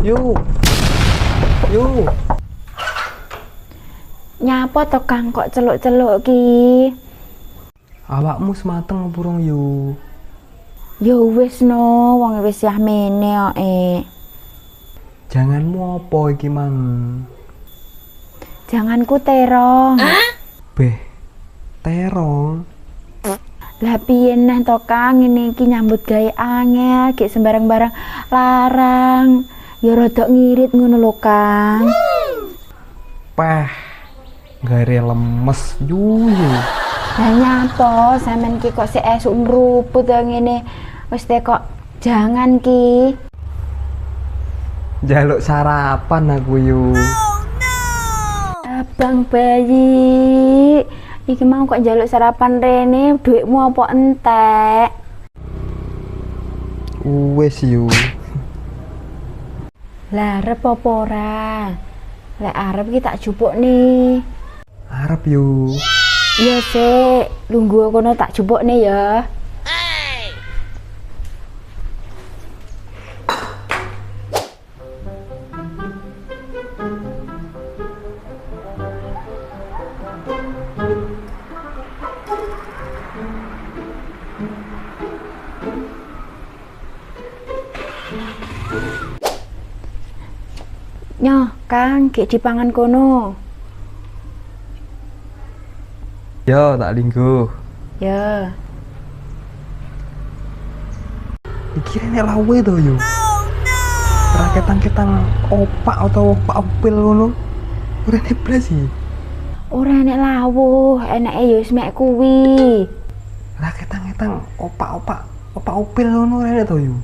Yu. Yu. Nyapa to Kang kok celuk-celuk ki? Awakmu semateng burung Yu. Ya wis no, wong wis yah mene kok Janganmu apa iki mang? Janganku terong. Beh, terong. Lah piye neh to Kang, ngene iki nyambut gawe angel, gek sembarang-barang larang. Ya rada ngirit ngono lho Kang. Pah, gare lemes Yu. Lah nyapa sampean ki kok sik esuk nruput ya ngene. Wis teh kok jangan ki. Jaluk sarapan aku Yu. Abang bayi, iki mau kok njaluk sarapan rene, duitmu apa entek? Wes Yu. Lah arep apa ora? Lek arep ki tak jupuk nih. Arep Yu. Iya sik, lungguh kono tak jupuk nih ya. Nyoh, Kang, gek dipangan kono. Yo, tak lingguh. Ya. Iki rene lawe to Yu. Raketan-ketan opak atau opak upil ngono. Rene blas iki. Ora enek lawuh, eneke ya wis mek kuwi. Raketan-ketan opak upil ngono rene to Yu.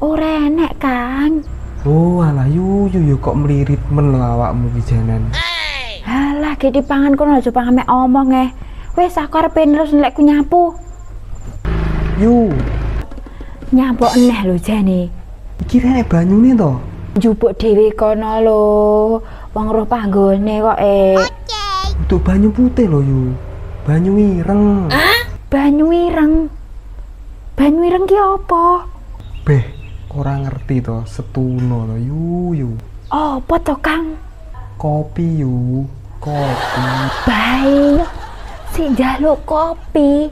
Ora enek, Kang. Oh, alah Yu kok melirit men lho awakmu ki janan. Halah, gek dipangan kono aja pangan mek omong Wis aku arep terus nelekku nyapu. Yu, Nyapu eneh lho jane. iki rene banyune to. Njupuk dhewe kono lho. Wong roh panggone kok Untuk banyu putih lho Yu. Banyu ireng. Banyu ireng. Banyu ireng ki apa? Beh, ora ngerti to, setuno to Yu. Apa to, Kang? Kopi Yu, kopi. Bae. Si njaluk kopi.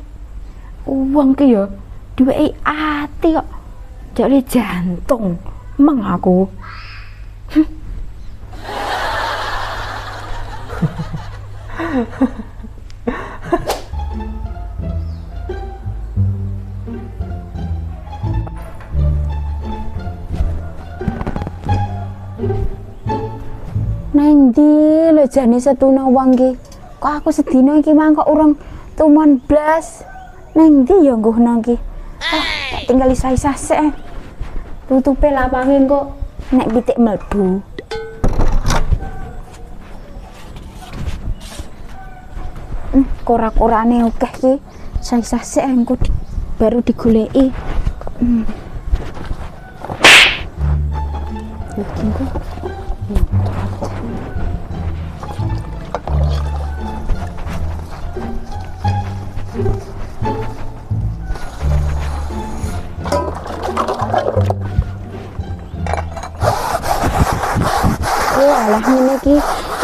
Wong ki ya duweke ati kok. Jare jantung. Emang aku. Nang ndi lho jane setuna wong ki? Kok aku sedina iki mang kok urung tumon blas. Nang ndi ya nggono ki? Tak tinggal isa-isa sik. Tutupe lapange kok nek pitik mlebu. Korak-korane akeh ki. Isa-isa sik engko baru digoleki. Iki kok alah ngene iki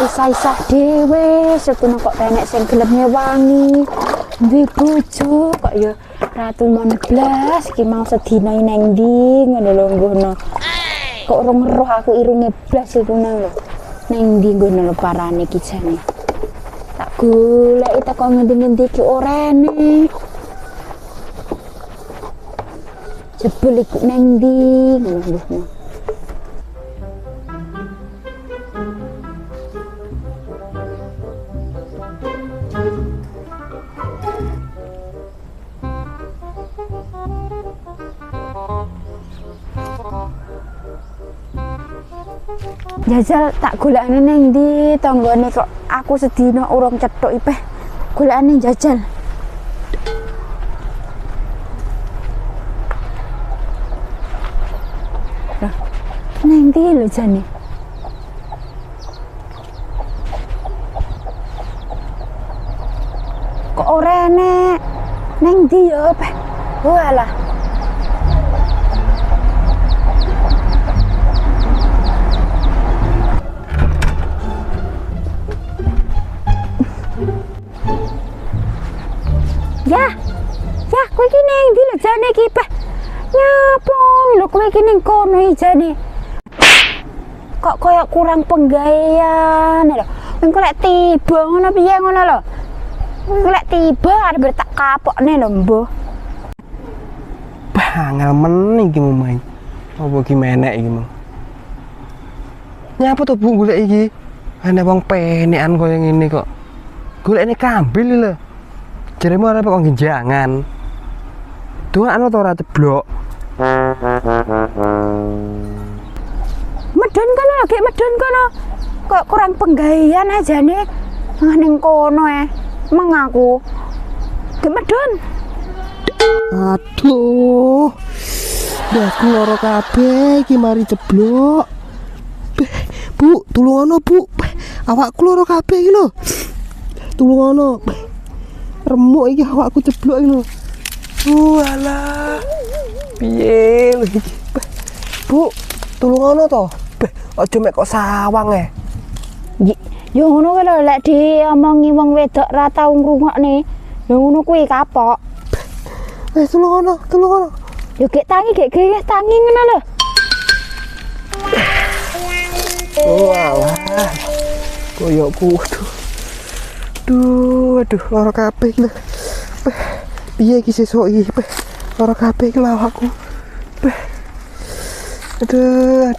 isa-isa dhewe setuna kok tenek sing gelem ngewangi duwe bojo kok ya ratu mon blas iki mau sedina nang ndi ngono lho ngono kok ora ngeroh aku irunge blas iku nang lho nang ndi ngono lho parane iki jane tak goleki teko ngendi-ngendi iki ora ene jebul iku nang ndi ngono lho. Jajal tak golekane ning ndi tanggane kok aku sedina urung cethuk ipeh golekane jajal. Lah, ning ndi lho jane? Kok ora enek? Ning ndi ya, Peh? Walah. iki ning kono ijane. Kok koyo kurang penggawean lho. Engko lek tiba ngono piye ngono lho. Engko lek tiba arep tak kapokne lho, Mbah. Angel men iki main. Apa iki menek iki mau? Nyapa to Bu golek iki? Ana wong penekan koyo ngene kok. Golekne kambil lho. Jaremu arep kok genjangan. Doakno to ora ceblok. Medon kono lagi medon kono. Kok kurang penggawean ajane. Ning kono mengaku. Ge medon. Aduh. Aku loro kabeh iki mari ceblok. Bu, tulungono Bu. Awakku loro kabeh iki lho. Tulungono. Remuk iki awakku ceblok iki lho. Walah. Piye lho iki? Bu, tulungono to. Aja mek kok sawang Yo ngono kuwi lho lek diomongi wong wedok ra tau ngrungokne. Yo ngono kuwi kapok. Tulungono. Yo gek tangi tangi ngono lho. Walah. Koyokku aduh, lara kabeh iki lho. Piye iki sesuk iki? Lara kabeh iki awakku. Aduh.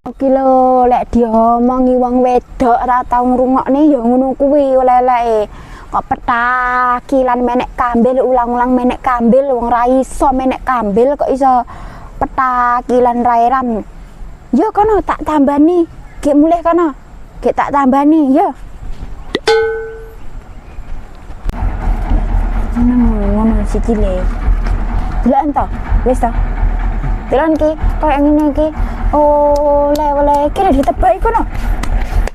Iki lho lek diomongi wong wedok ora tau ngrungokne ya ngono kuwi oleh-oleh. Kok petakilan menek kambil ulang-ulang menek kambil wong ra iso menek kambil kok iso petakilan ra eram. Yo kono tak tambani. Gek mulih kono. Gek tak tambani yo. Ngono sikile. Delok ento. Wis to. Delon ki koyo ngene iki. Oleh kira ditebaki kono.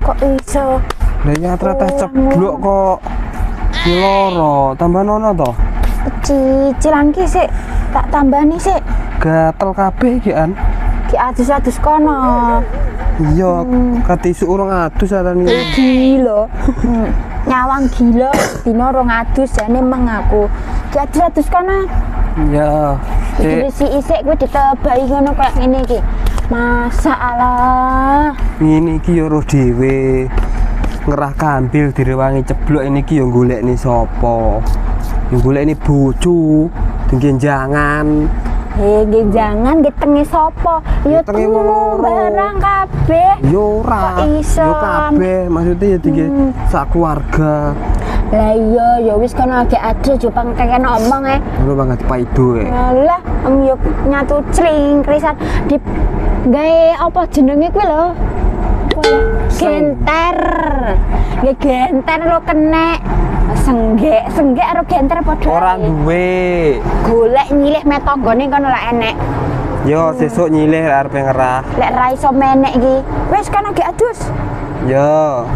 Kok iso? Lah nyata ceblok kok loro, tambah nono to. Cicilan ki sik tak tambani sik. Gatel kabeh iki an. Ki adus-adus kono. Iya, kate isuk urung adus arane. Gila. Nyawang gila dina 200 jane mengaku. Ki adus-adus kono. Iya. Iki si isik kuwi ditebaki ngono koyo ngene iki. Masalah. Ini iki yo roh dhewe. Ngerah kambil direwangi ceblok ini iki yo golekne sapa? Yo golekne bojo, denggenjangan. Genjangan ditenge sapa? Yo Ditenge temu wong loro. barang kabeh. Yo ora. Kok iso? Yo kabeh, maksudnya ya dingge sak keluarga. Lah iya ya wis kono agek adus yo pangkene omong Ngono banget paido Lah yo nyatu cling krisan di gawe apa jenenge kuwi lho. Genter. Ya genter lo kenek. Senggek karo genter padha. Ora duwe. Golek nyilih metonggone kono lak enek. Yo sesuk nyilih arep ngerah. Lek ra iso menek iki. Wis kan agek adus. Yo.